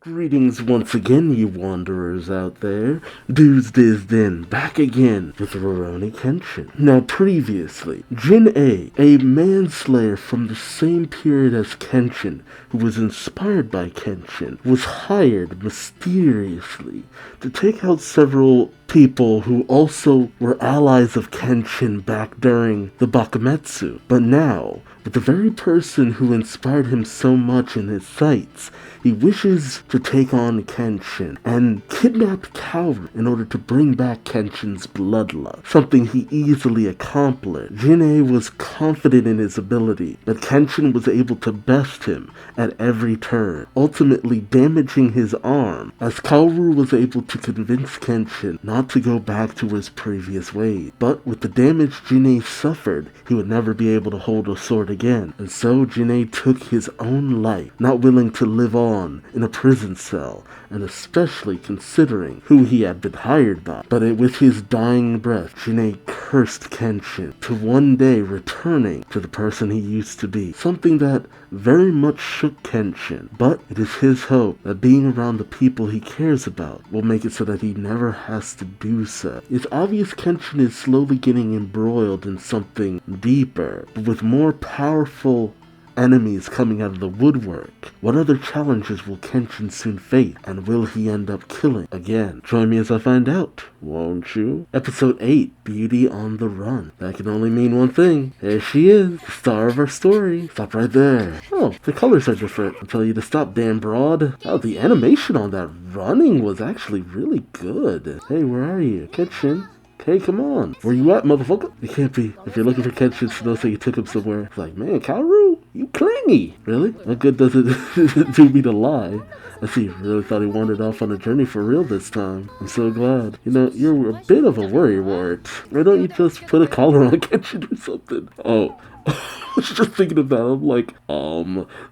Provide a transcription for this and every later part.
Greetings once again, you wanderers out there. Duuz-Diz-Din, back again with Rurouni Kenshin. Now previously, Jin-A manslayer from the same period as Kenshin, who was inspired by Kenshin, was hired mysteriously to take out several people who also were allies of Kenshin back during the Bakumetsu. But now, with the very person who inspired him so much in his sights, he wishes to take on Kenshin and kidnap Kaoru in order to bring back Kenshin's bloodlust, something he easily accomplished. Jin-A was confident in his ability, but Kenshin was able to best him at every turn, ultimately damaging his arm, as Kaoru was able to convince Kenshin not to go back to his previous ways. But with the damage Jin-A suffered, he would never be able to hold a sword again, and so Jin-A took his own life, not willing to live on in a prison cell, and especially considering who he had been hired by. But with his dying breath, Jin-A cursed Kenshin to one day returning to the person he used to be, something that very much shook Kenshin. But it is his hope that being around the people he cares about will make it so that he never has to do so. It's obvious Kenshin is slowly getting embroiled in something deeper, but with more powerful enemies coming out of the woodwork. What other challenges will Kenshin soon face, and will he end up killing again? Join me as I find out, won't you? Episode 8, Beauty on the Run. That can only mean one thing. There she is, the star of our story. Stop right there. Oh, the colors are different. I'll tell you to stop, damn broad. Oh, the animation on that running was actually really good. Hey, where are you? Kenshin? Hey, come on. Where you at, motherfucker? You can't be. If you're looking for Kenshin, Snow say you took him somewhere. It's like, man, Kaoru, you clingy. Really? What good does it do me to lie? I see you really thought he wandered off on a journey for real this time. I'm so glad. You know, you're a bit of a worrywart. Why don't you just put a collar on Kenshin or something? Oh. I was just thinking of that. I'm like,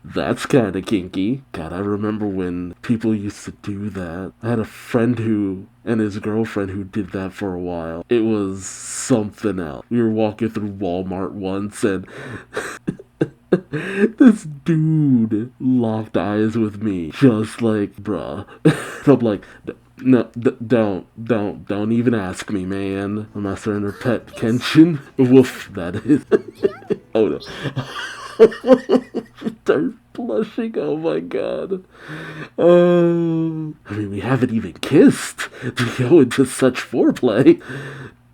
that's kind of kinky. God, I remember when people used to do that. I had a friend and his girlfriend who did that for a while. It was something else. We were walking through Walmart once and this dude locked eyes with me. Just like, bruh. And I'm like, no, don't even ask me, man. I'm not starting to pet Kenshin. Woof, that is. Oh no. She starts blushing, oh my god. I mean, we haven't even kissed to go into such foreplay.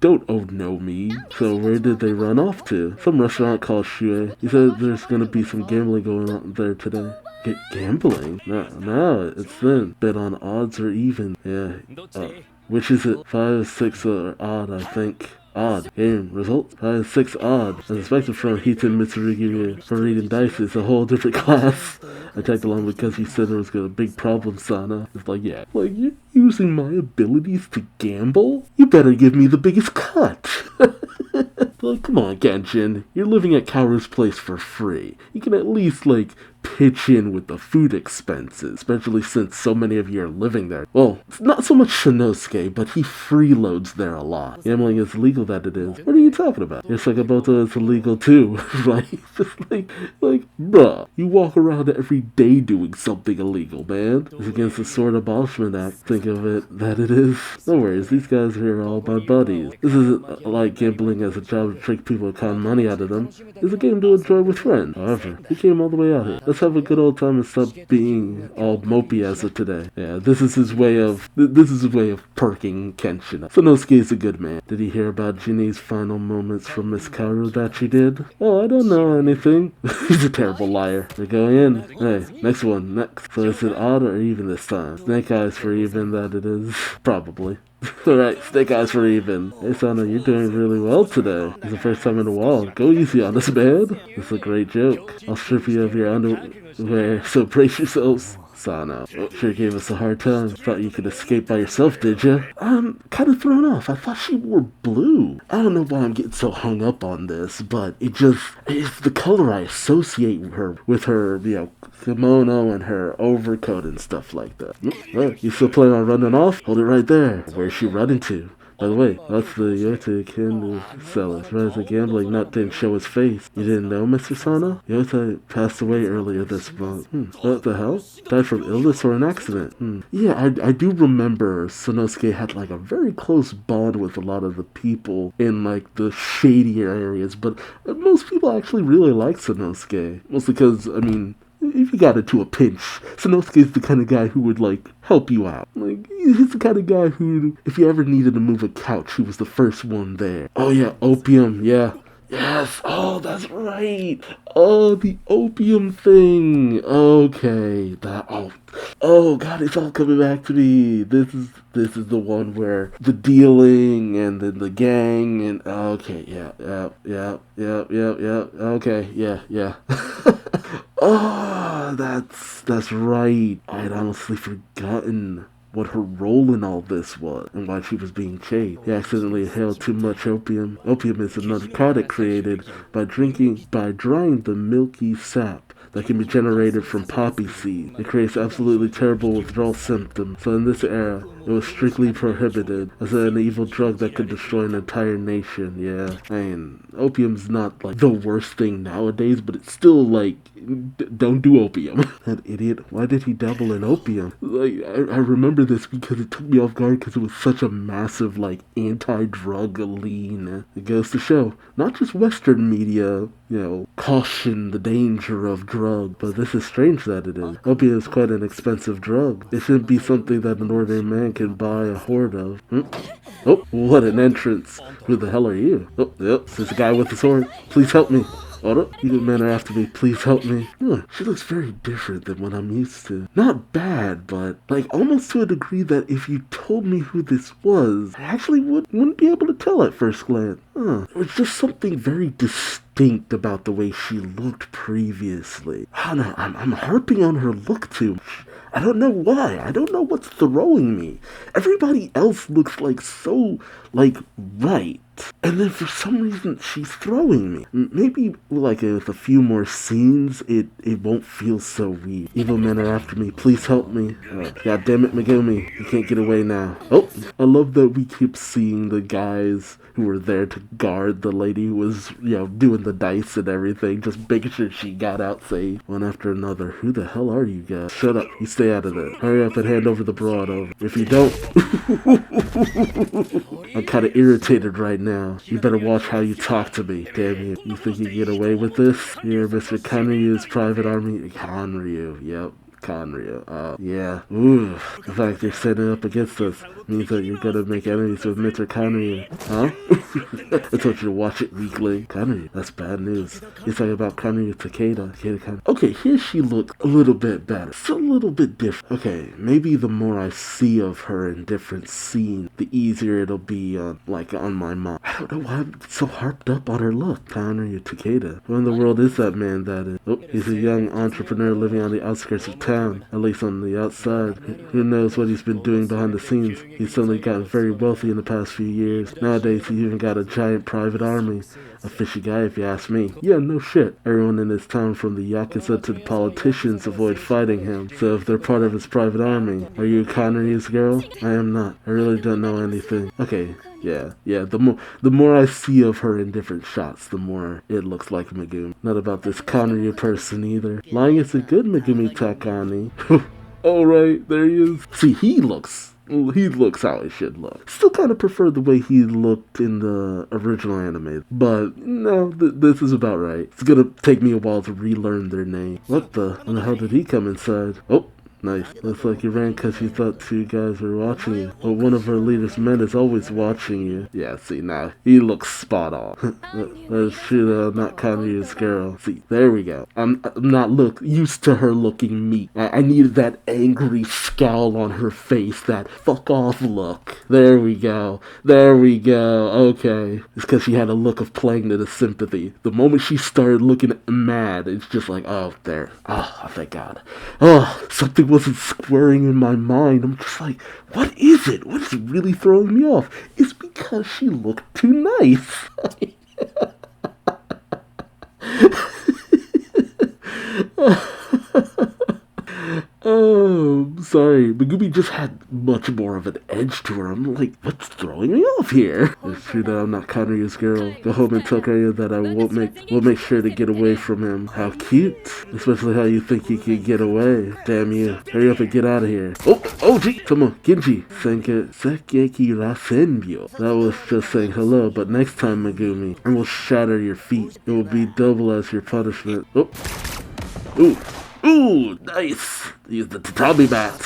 Don't oh no me. So where did they run off to? Some restaurant called Shue. He said there's gonna be some gambling going on there today. Gambling? No, it's thin. Bet on odds or even. Yeah. Which is it? 5, 6, or odd, I think. Odd. Game. Result? 5, 6, odd. As expected from Hiton Mitsurugi for reading dice. It's a whole different class. I tagged along because you said there was a big problem, Sana. It's like, yeah. Like, you're using my abilities to gamble? You better give me the biggest cut. Like, come on, Kenshin. You're living at Kaoru's place for free. You can at least, like, pitch in with the food expenses, especially since so many of you are living there. Well, it's not so much Shinosuke, but he freeloads there a lot. Gambling is legal, that it is. What are you talking about? Your Sakamoto is illegal too, right? Just like, bruh, you walk around every day doing something illegal, man. It's against the Sword Abolishment Act. Think of it that it is. No worries, these guys here are all my buddies. This isn't like gambling as a job to trick people and con money out of them. It's a game to enjoy with friends. However, we came all the way out here. Let's have a good old time and stop being all mopey as of today. Yeah, this is his way of perking Kenshin up. Sanosuke is a good man. Did he hear about Jinny's final moments from Miss Kaoru that she did? Oh, I don't know anything. He's a terrible liar. They're going in. Hey, next one, next. So is it odd or even this time? Snake eyes for even, that it is. Probably. Alright, snake eyes for even. Hey Sana, you're doing really well today. It's the first time in a while. Go easy on us, man. It's a great joke. I'll strip you of your underwear, so brace yourselves. Sana, sure gave us a hard time. Thought you could escape by yourself, did ya? I'm kind of thrown off. I thought she wore blue. I don't know why I'm getting so hung up on this, but it's the color I associate with her, kimono and her overcoat and stuff like that. Well, you still planning on running off? Hold it right there. Where's she running to? By the way, that's the Yota Candy seller. As far as the gambling nut didn't show his face. You didn't know, Mr. Sano? Yota passed away earlier this month. What the hell? Died from illness or an accident? Yeah, I do remember Sanosuke had like a very close bond with a lot of the people in like the shadier areas, but most people actually really like Sanosuke. Mostly because, I mean, if you got into a pinch, Sanosuke's the kind of guy who would, like, help you out. Like, he's the kind of guy who, if you ever needed to move a couch, he was the first one there. Oh, yeah, opium, yeah. Yes, oh, that's right. Oh, the opium thing. Okay, oh, God, it's all coming back to me. This is the one where the dealing and then the gang and, okay, yeah, okay, yeah. Oh, that's right. I'd honestly forgotten what her role in all this was and why she was being chased. He accidentally inhaled too much opium. Opium is a narcotic created by drying the milky sap that can be generated from poppy seed. It creates absolutely terrible withdrawal symptoms, so in this era, it was strictly prohibited as an evil drug that could destroy an entire nation. Yeah, I mean, opium's not like the worst thing nowadays, but it's still like, don't do opium. That idiot, why did he dabble in opium? Like, I remember this because it took me off guard because it was such a massive, like, anti-drug lean. It goes to show, not just Western media, caution the danger of drugs, but this is strange that it is. Opium is quite an expensive drug. It shouldn't be something that an ordinary man can buy a hoard of. Oh, what an entrance. Who the hell are you? Oh, yep, this guy with the sword. Please help me. Hold up, you good men are after me. Please help me. She looks very different than what I'm used to. Not bad, but like almost to a degree that if you told me who this was, I actually wouldn't be able to tell at first glance. There was just something very distinct about the way she looked previously. I don't know, I'm harping on her look too much. I don't know why. I don't know what's throwing me. Everybody else looks like so, like, right. And then for some reason, she's throwing me. Maybe, like, with a few more scenes, it won't feel so weird. Evil men are after me. Please help me. God damn it, Megumi. You can't get away now. Oh, I love that we keep seeing the guys who were there to guard the lady who was, doing the dice and everything, just making sure she got out safe. One after another. Who the hell are you guys? Shut up. You stay out of there. Hurry up and hand over the broad over. If you don't... I'm kind of irritated right now. You better watch how you talk to me. Damn you. You think you can get away with this? You're Mr. Kanryu's private army? Kanryu. Yep. Kanryu. Yeah. Ooh. The fact you're setting up against us means that you're gonna make enemies with Mr. Kanryu. Huh? I told you to watch it, weakling. Kanryu. That's bad news. You're talking about Kanryu Takeda. Okay, here she looks a little bit better. Still a little bit different. Okay, maybe the more I see of her in different scenes, the easier it'll be on my mind. I don't know why I'm so harped up on her look. Kanryu Takeda. Who in the world is that man, that is? Oh, he's a young entrepreneur living on the outskirts of town, at least on the outside. Who knows what he's been doing behind the scenes? He's suddenly gotten very wealthy in the past few years. Nowadays, he even got a giant private army. A fishy guy, if you ask me. Yeah, no shit. Everyone in his town, from the Yakuza to the politicians, avoid fighting him. So if they're part of his private army, are you Kanryu's girl? I am not. I really don't know anything. Okay. Yeah, the more I see of her in different shots, the more it looks like Megumi. Not about this Kanryu person either. Lying is a good Megumi Takani. Alright, there he is. See, he looks how he should look. Still kind of prefer the way he looked in the original anime, but no, this is about right. It's gonna take me a while to relearn their name. What the hell did he come inside? Oh. Nice. Looks like you ran because you thought two guys were watching you. But one of our leader's men is always watching you. Yeah, see, now, he looks spot on. That's true though, not Kanryu's girl. See, there we go. I'm not used to her looking meek. I needed that angry scowl on her face, that fuck off look. There we go. Okay. It's because she had a look of playing to the sympathy. The moment she started looking mad, it's just like, oh, there. Oh, thank God. Oh, something wasn't squaring in my mind. I'm just like, what is it? What is really throwing me off? It's because she looked too nice. Oh, sorry. Megumi just had much more of an edge to her. I'm like, what's throwing me off here? It's true that I'm not Kanuya's girl. Go home and tell Kanuya that I will make sure to get away from him. How cute. Especially how you think you can get away. Damn you. Hurry up and get out of here. Oh, gee. Come on, Genji. Sekeki Rasenbyo. That was just saying hello, but next time, Megumi, I will shatter your feet. It will be double as your punishment. Ooh, nice. Use the tatami bat.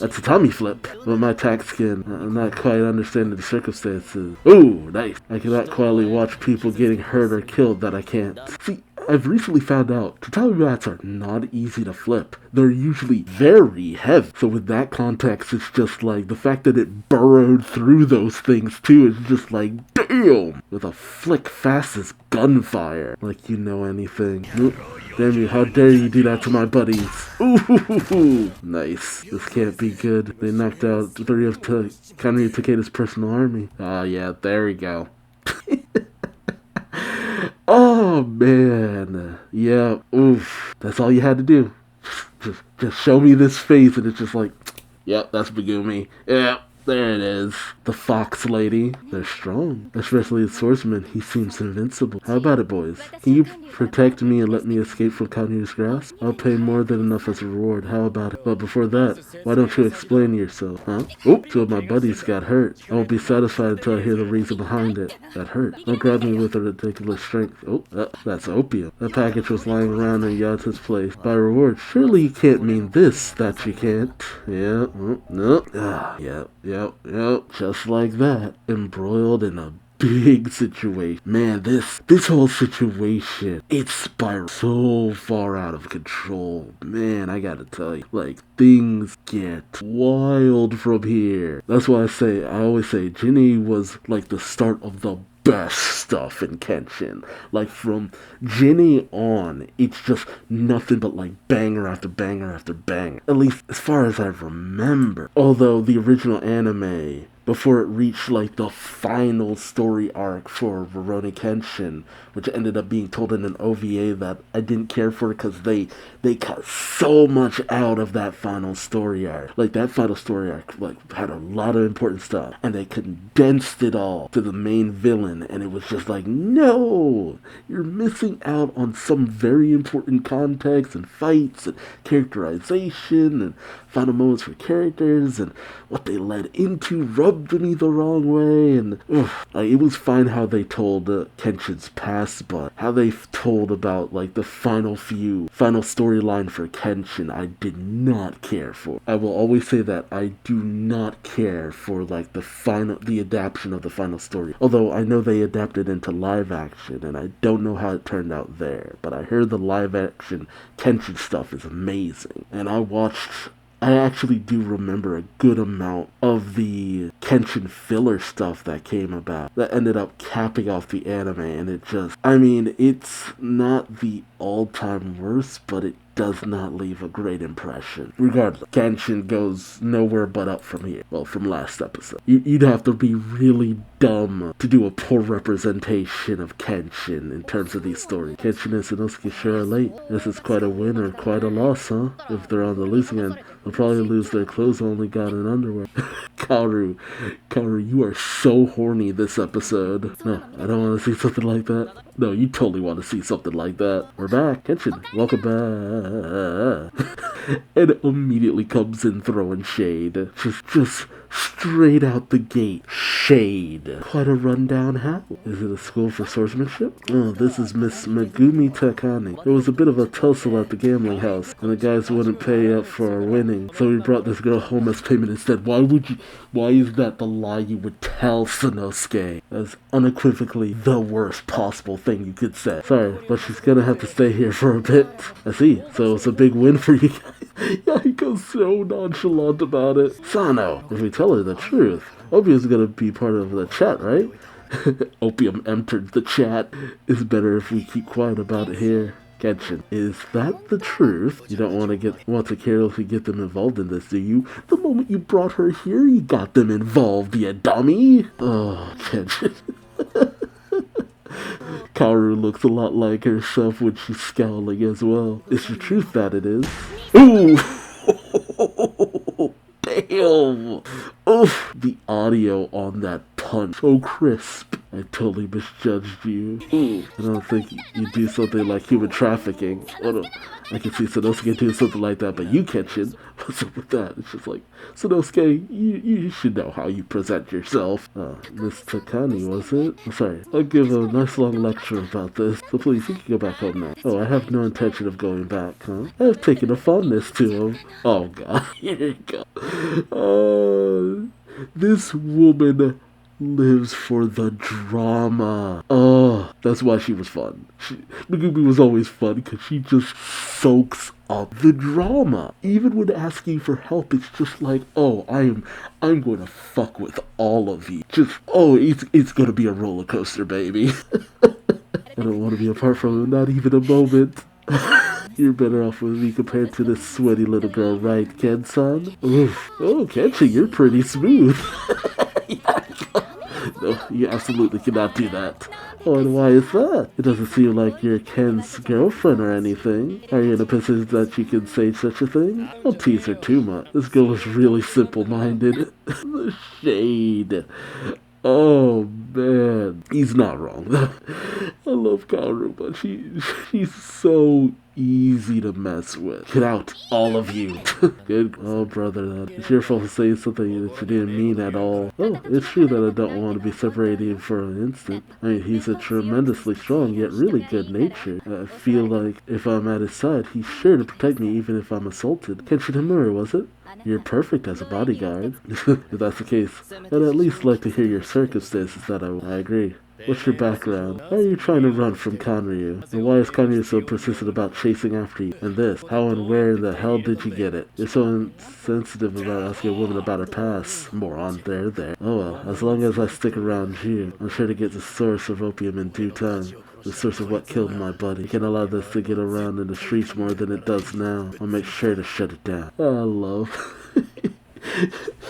A tatami flip. But my tact skin, I'm not quite understanding the circumstances. Ooh, nice. I cannot quietly watch people getting hurt or killed that I can't. See, I've recently found out tatami bats are not easy to flip. They're usually very heavy. So with that context, it's just like the fact that it burrowed through those things too is just like, damn! With a flick fast as gunfire. Like you know anything. Damn you, how dare you do that to my buddies? Ooh, nice. This can't be good. They knocked out 3 of Kanuya Takeda's personal army. Ah, yeah, there we go. Oh, man. Yeah, oof. That's all you had to do. Just show me this face, and it's just like, yep, that's Megumi. Yep. There it is. The fox lady. They're strong. Especially the swordsman. He seems invincible. How about it, boys? Can you protect me and let me escape from Kanuya's grasp? I'll pay more than enough as a reward. How about it? But before that, why don't you explain yourself, huh? Oh, 2 of my buddies got hurt. I won't be satisfied until I hear the reason behind it. That hurt. Don't grab me with a ridiculous strength. Oh, that's opium. That package was lying around in Yata's place. By reward, surely you can't mean this, that you can't. Yeah, no. Yep, just like that. Embroiled in a big situation. Man, this whole situation, it spiraled so far out of control. Man, I gotta tell you, like, things get wild from here. That's why I always say, Jinny was like the start of the best stuff in Kenshin. Like from Jinny on, it's just nothing but like banger after banger after banger. At least as far as I remember. Although the original anime, before it reached like the final story arc for Rurouni Kenshin, which ended up being told in an OVA that I didn't care for because they cut so much out of that final story arc. Like that final story arc like had a lot of important stuff, and they condensed it all to the main villain, and it was just like, no, you're missing out on some very important context and fights and characterization and final moments for characters, and what they led into rubbed me the wrong way. And it was fine how they told Kenshin's past, but how they told about like the final storyline for Kenshin, I did not care for. I will always say that I do not care for like the adaptation of the final story. Although I know they adapted into live action, and I don't know how it turned out there, but I heard the live action Kenshin stuff is amazing, and I actually do remember a good amount of the Kenshin filler stuff that came about that ended up capping off the anime, and it's not the all-time worst, but it does not leave a great impression. Regardless, Kenshin goes nowhere but up from here. Well, from last episode. You'd have to be really dumb to do a poor representation of Kenshin in terms of these stories. Kenshin and Sanosuke sure are late. This is quite a win or quite a loss, huh? If they're on the losing end, they'll probably lose their clothes, only got in underwear. Kaoru, you are so horny this episode. No, I don't want to see something like that. No, you totally want to see something like that. We're back. Kenshin, welcome back. And immediately comes in throwing shade. Just straight out the gate. Shade. Quite a rundown how? Is it a school for swordsmanship? Oh, this is Miss Megumi Takane. There was a bit of a tussle at the gambling house, and the guys wouldn't pay up for our winning, so we brought this girl home as payment instead. Why is that the lie you would tell Sanosuke? That's unequivocally the worst possible thing you could say. Sorry, but she's gonna have to stay here for a bit. I see, so it's a big win for you guys. Yeah, he goes so nonchalant about it. Sano, if we tell her the truth, Opium's gonna be part of the chat, right? Opium entered the chat. It's better if we keep quiet about it here. Kenshin, is that the truth? You don't want to carelessly get them involved in this, do you? The moment you brought her here, you got them involved, you dummy! Oh, Kenshin. Kaoru looks a lot like herself when she's scowling as well. It's the truth that it is. Ooh! Damn! Oof! The audio on that punch, so crisp. I totally misjudged you. Ooh, I don't think you do something like human trafficking. I can see Sanosuke doing something like that, but you, Kenshin, what's up with that? It's just like, Sanosuke, you should know how you present yourself. Miss Takani, was it? I'm sorry, I'll give a nice long lecture about this, so please, you can go back home now. Oh, I have no intention of going back, huh? I have taken a fondness to him. Oh, God, here you go. This woman lives for the drama. Oh, that's why she was fun. Megumi was always fun because she just soaks up the drama. Even when asking for help, it's just like, oh, I'm going to fuck with all of you. Just, oh, it's going to be a roller coaster, baby. I don't want to be apart from him, not even a moment. You're better off with me compared to this sweaty little girl, right, Ken-san? Oof. Oh, Kenshin, you're pretty smooth. No, you absolutely cannot do that. Oh, and why is that? It doesn't seem like you're Ken's girlfriend or anything. Are you in a position that you can say such a thing? Don't tease her too much. This girl is really simple-minded. The shade. Oh, man. He's not wrong, though. I love Kaoru, but she's so easy to mess with. Get out, all of you. Good. Oh, brother, it's your fault to say something that you didn't mean at all. Oh, it's true that I don't want to be separated for an instant. I mean, he's a tremendously strong, yet really good-natured. I feel like if I'm at his side, he's sure to protect me even if I'm assaulted. Kenshin Himura, was it? You're perfect as a bodyguard. If that's the case, I'd at least like to hear your circumstances that I agree. What's your background? Why are you trying to run from Kanryu? And why is Kanryu so persistent about chasing after you? And this, how and where in the hell did you get it? You're so insensitive about asking a woman about her past. Moron, there. Oh well, as long as I stick around you, I'm sure to get the source of opium in due time. The source of what killed my buddy. You can't allow this to get around in the streets more than it does now. I'll make sure to shut it down. I love.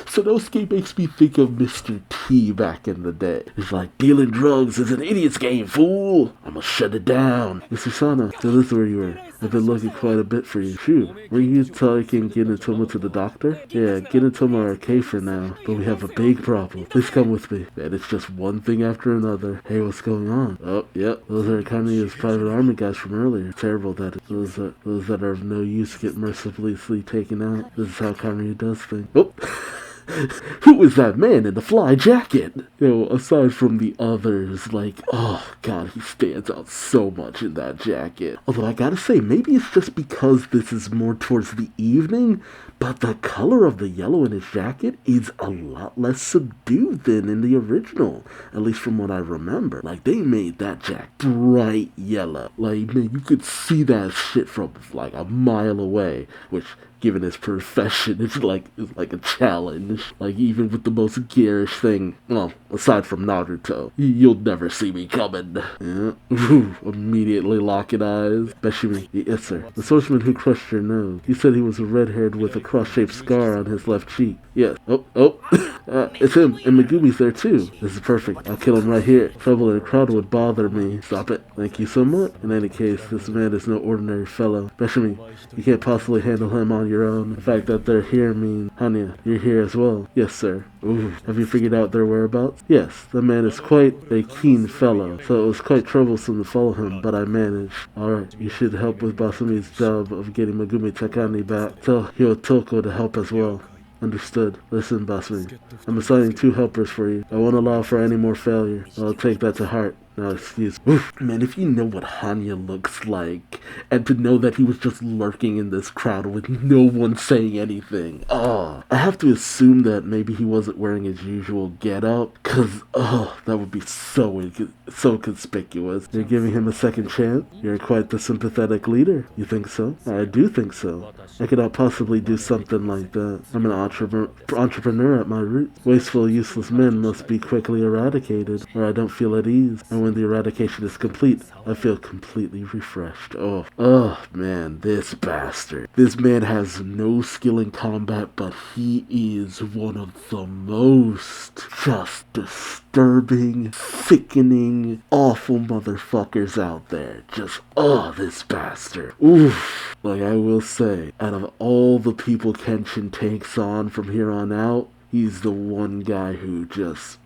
Sanosuke makes me think of Mr. T back in the day. It's like, dealing drugs is an idiot's game, fool! I'ma shut it down. Mr. Sana, so this is where you were. I've been looking quite a bit for you. Shoot, were you taking Ginotoma to the doctor? Yeah, Ginotoma are okay for now, but we have a big problem. Please come with me. Man, it's just one thing after another. Hey, what's going on? Oh, yep, those are Kanryu's private army guys from earlier. Terrible that those that are of no use get mercilessly taken out. This is how Kanryu does things. Oh! Who is that man in the fly jacket? You know, aside from the others, like, oh god, he stands out so much in that jacket. Although I gotta say, maybe it's just because this is more towards the evening, but the color of the yellow in his jacket is a lot less subdued than in the original, at least from what I remember. Like, they made that jacket bright yellow. Like, man, you could see that shit from, like, a mile away, which, given his profession, it's like a challenge. Like, even with the most garish thing, well, aside from Naruto, you'll never see me coming. Yeah. Ooh, immediately locking eyes. Beshimi, yes sir. The swordsman who crushed your nose. He said he was a red-haired with a cross-shaped scar on his left cheek. Yes. Oh. It's him, and Megumi's there too. This is perfect. I'll kill him right here. Trouble in a crowd would bother me. Stop it. Thank you so much. In any case, this man is no ordinary fellow. Beshimi, you can't possibly handle him on your own. The fact that they're here means, Hanya, you're here as well. Yes, sir. Ooh. Have you figured out their whereabouts? Yes, the man is quite a keen fellow, so it was quite troublesome to follow him, but I managed. Alright, you should help with Basumi's job of getting Megumi Takani back. Tell Hyotoko to help as well. Understood. Listen, Basumi. I'm assigning 2 helpers for you. I won't allow for any more failure. I'll take that to heart. Now, excuse me. Oof. Man, if you know what Hanya looks like, and to know that he was just lurking in this crowd with no one saying anything. I have to assume that maybe he wasn't wearing his usual getup, cause, that would be so conspicuous. You're giving him a second chance? You're quite the sympathetic leader. You think so? I do think so. I could not possibly do something like that. I'm an entrepreneur at my roots. Wasteful, useless men must be quickly eradicated, or I don't feel at ease. And when the eradication is complete, I feel completely refreshed. Oh, man, this bastard. This man has no skill in combat, but he is one of the most just disturbing, sickening, awful motherfuckers out there. Just, this bastard. Oof. Like, I will say, out of all the people Kenshin takes on from here on out, he's the one guy who just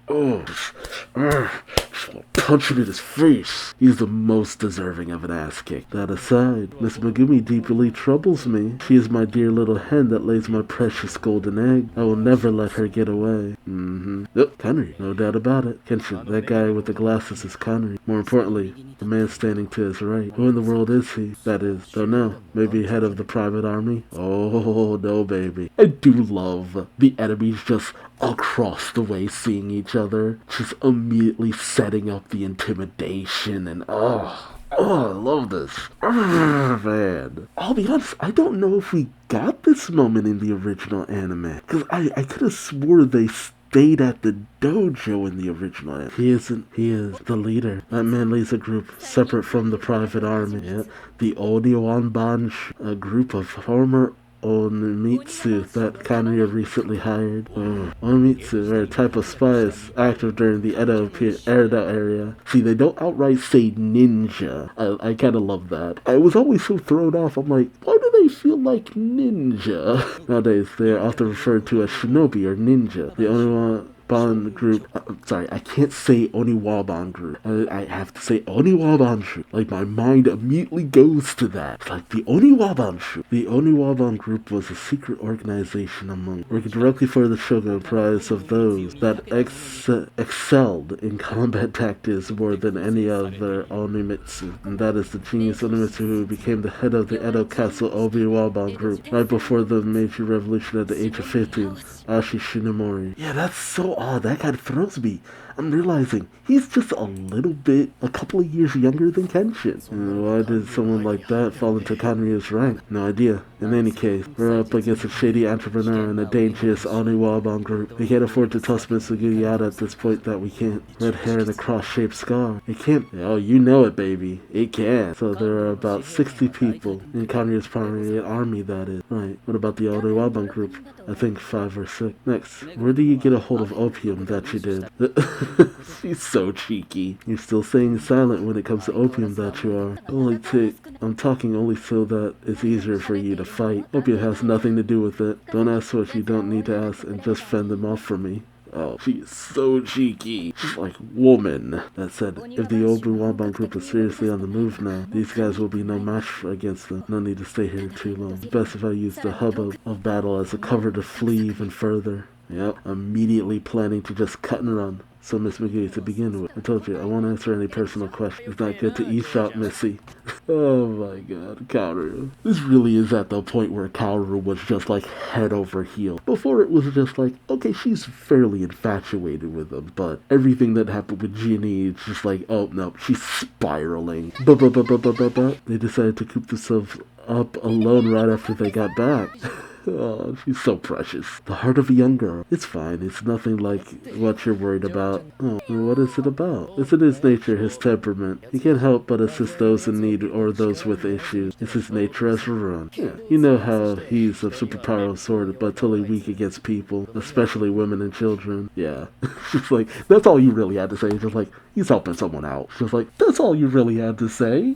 punch him in his face. He's the most deserving of an ass kick. That aside, Miss Megumi deeply troubles me. She is my dear little hen that lays my precious golden egg. I will never let her get away. Yep, Kanri, no doubt about it. Kenshin, that guy with the glasses is Kanri. More importantly, the man standing to his right. Who in the world is he? That is, don't know. Maybe head of the private army? Oh, no, baby. I do love the enemies just across the way seeing each other, just immediately setting up the intimidation, and I love this. Man. I'll be honest, I don't know if we got this moment in the original anime, because I could have swore they stayed at the dojo in the original anime. He isn't. He is the leader. That man leads a group separate from the private army. Yeah? The Oniwanbanshi, a group of former Onimitsu that Kanri recently hired. Onimitsu are a type of spies active during the Edo area. See, they don't outright say ninja. I kind of love that. I was always so thrown off. I'm like, why do they feel like ninja? Nowadays, they are often referred to as shinobi or ninja. The Oniwaban group. Sorry, I can't say Oniwaban group. I have to say Oniwabanshu. Like, my mind immediately goes to that. It's like the Oniwabanshu. The Oniwaban group was a secret organization working directly for the shogun, comprised of those that excelled in combat tactics more than any other Onimitsu. And that is the genius Onimitsu who became the head of the Edo Castle Oniwaban group right before the Meiji Revolution at the age of 15, Ashi Shinomori. Yeah, that's so odd. That kind of throws me. I'm realizing he's just a couple of years younger than Kenshin. Why did someone like that fall into Kanryu's rank? No idea. In any case, we're up against a shady entrepreneur and a dangerous Oniwaban group. We can't afford to toss Miss Sugiyata at this point that we can't. Red hair and a cross-shaped scar. It can't. Oh, you know it, baby. It can. So there are about 60 people in Kanryu's primary army, that is. Right. What about the Oniwaban group? I think 5 or 6. Next, where do you get a hold of opium that you did? She's so cheeky. You're still staying silent when it comes to opium that you are. Only tick. I'm talking only so that it's easier for you to fight. Opium has nothing to do with it. Don't ask what you don't need to ask and just fend them off for me. Oh, she is so cheeky. She's like, woman. That said, if the Oniwaban group is seriously on the move now, these guys will be no match against them. No need to stay here too long. It's best if I use the hubbub of battle as a cover to flee even further. Yep, immediately planning to just cut and run. So, Miss McGee, to begin with, I told you, I won't answer any personal questions. It's not good to eavesdrop, Missy. Oh my god, Kaoru. This really is at the point where Kaoru was just like head over heel. Before it was just like, okay, she's fairly infatuated with him, but everything that happened with Ginny, it's just like, oh no, she's spiraling. They decided to coop themselves up alone right after they got back. Oh, she's so precious. The heart of a young girl. It's fine. It's nothing like what you're worried about. Oh, what is it about? It's in his nature, his temperament. He can't help but assist those in need or those with issues. It's his nature as Rurouni. Yeah, you know how he's a superpower sword, but totally weak against people, especially women and children. Yeah. She's like, that's all you really had to say. It's just like, he's helping someone out. She's like, that's all you really had to say?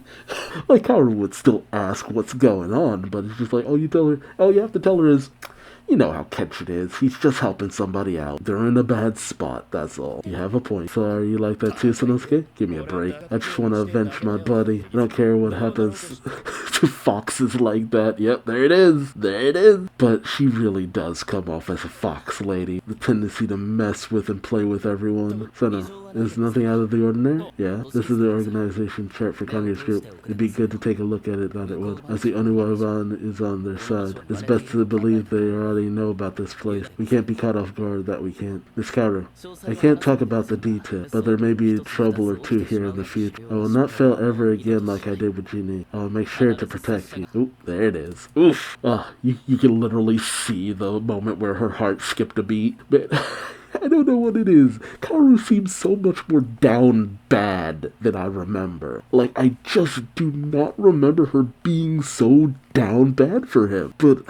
Like, Kaoru would still ask what's going on, but it's just like, oh, you have to tell her is, you know how Kenshin is. He's just helping somebody out. They're in a bad spot, that's all. You have a point. So are you like that too, Sanosuke? Give me a break. I just want to avenge my buddy. I don't care what happens to foxes like that. Yep, there it is. There it is. But she really does come off as a fox lady. The tendency to mess with and play with everyone. So no, there's nothing out of the ordinary? Yeah, this is the organization chart for Kanye's group. It'd be good to take a look at it, that it would. As the Oniwaban is on their side, it's best to believe they already you know about this place. We can't be caught off guard, that we can't. Miss Kaoru, I can't talk about the details, but there may be trouble or two here in the future. I will not fail ever again like I did with Jeannie. I will make sure to protect you. Oop, there it is. Oof. You can literally see the moment where her heart skipped a beat. But I don't know what it is. Kaoru seems so much more down bad than I remember. Like, I just do not remember her being so down bad for him. But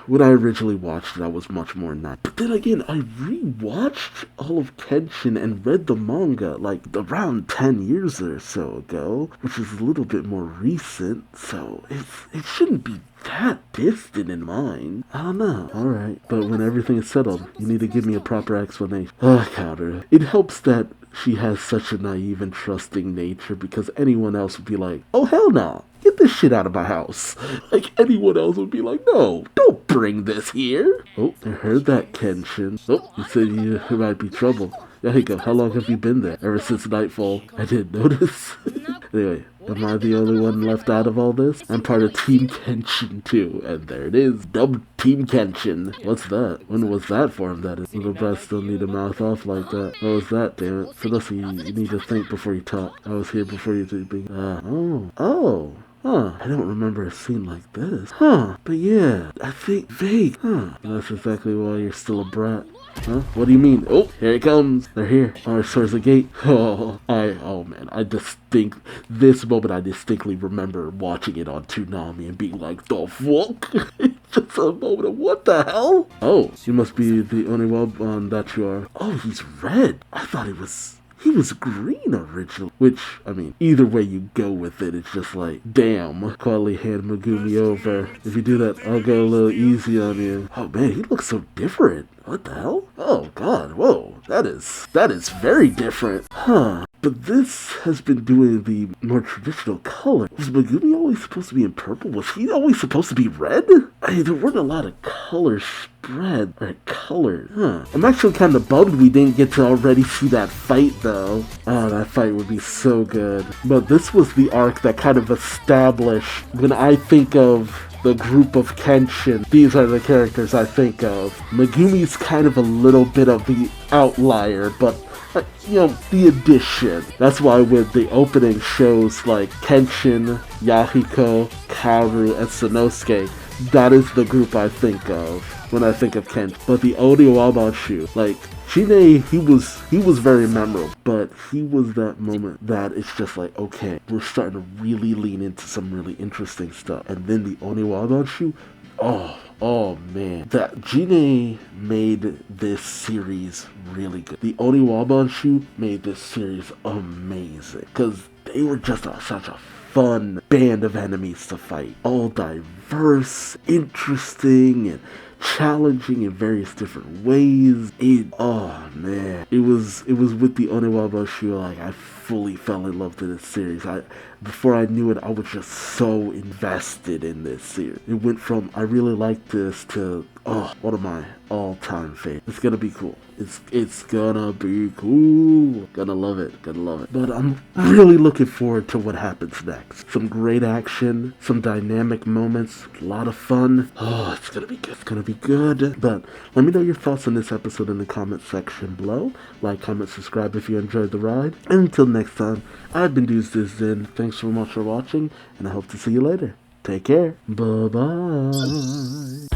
when I originally watched it, I was much more nice. But then again, I rewatched all of Kenshin and read the manga like around 10 years or so ago, which is a little bit more recent, so it shouldn't be that distant in mind. I don't know. Alright, but when everything is settled, you need to give me a proper explanation. Counter. It helps that she has such a naive and trusting nature, because anyone else would be like, oh hell no, get this shit out of my house. Like, anyone else would be like, no, don't bring this here. Oh, I heard that, Kenshin. Oh, you said there might be trouble. There you go. How long have you been there? Ever since nightfall. I didn't notice. Anyway, am I the only one left out of all this? I'm part of Team Kenshin too, and there it is. Dubbed Team Kenshin. What's that? When was that formed, that is? Little brats still need to mouth off like that. What was that, damn it? So listen, you need to think before you talk. I was here before you speak. I don't remember a scene like this. But yeah, I think vague. That's exactly why you're still a brat. What do you mean? Oh, here it comes. They're here. Towards the gate. This moment I distinctly remember watching it on Toonami and being like, the fuck? It's just a moment of what the hell? Oh, you must be the only one that you are. Oh, he's red. I thought he was green originally. Which, I mean, either way you go with it, it's just like, damn, quietly hand Megumi over. If you do that, I'll go a little easy on you. Oh man, he looks so different. What the hell? Oh god, whoa. That is very different. But this has been doing the more traditional color. Was Megumi always supposed to be in purple? Was he always supposed to be red? I mean, there weren't a lot of colors spread or colored. I'm actually kind of bummed we didn't get to already see that fight though. That fight would be so good. But this was the arc that kind of established, when I think of the group of Kenshin, these are the characters I think of. Megumi's kind of a little bit of the outlier, but the addition. That's why with the opening shows like Kenshin, Yahiko, Kaoru, and Sanosuke, that is the group I think of when I think of Kenshin. But the Oniowabanshu, like Shine, he was very memorable, but he was that moment that it's just like, okay, we're starting to really lean into some really interesting stuff. And then the Oniowabanshu, oh man, that Jine made this series really good. The Oniowabanshu made this series amazing, because they were just such a fun band of enemies to fight. All diverse, interesting, and challenging in various different ways. It was with the Oniowabanshu, like, I fully fell in love with this series. Before I knew it, I was just so invested in this series. It went from, I really like this, to, one of my all-time favorites. It's gonna be cool. It's gonna be cool. Gonna love it. But I'm really looking forward to what happens next. Some great action, some dynamic moments, a lot of fun. It's gonna be good. It's gonna be good. But let me know your thoughts on this episode in the comment section below. Like, comment, subscribe if you enjoyed the ride. And until next time, I've been Duuz-Diz-Din. Thanks so much for watching, and I hope to see you later. Take care. Bye-bye.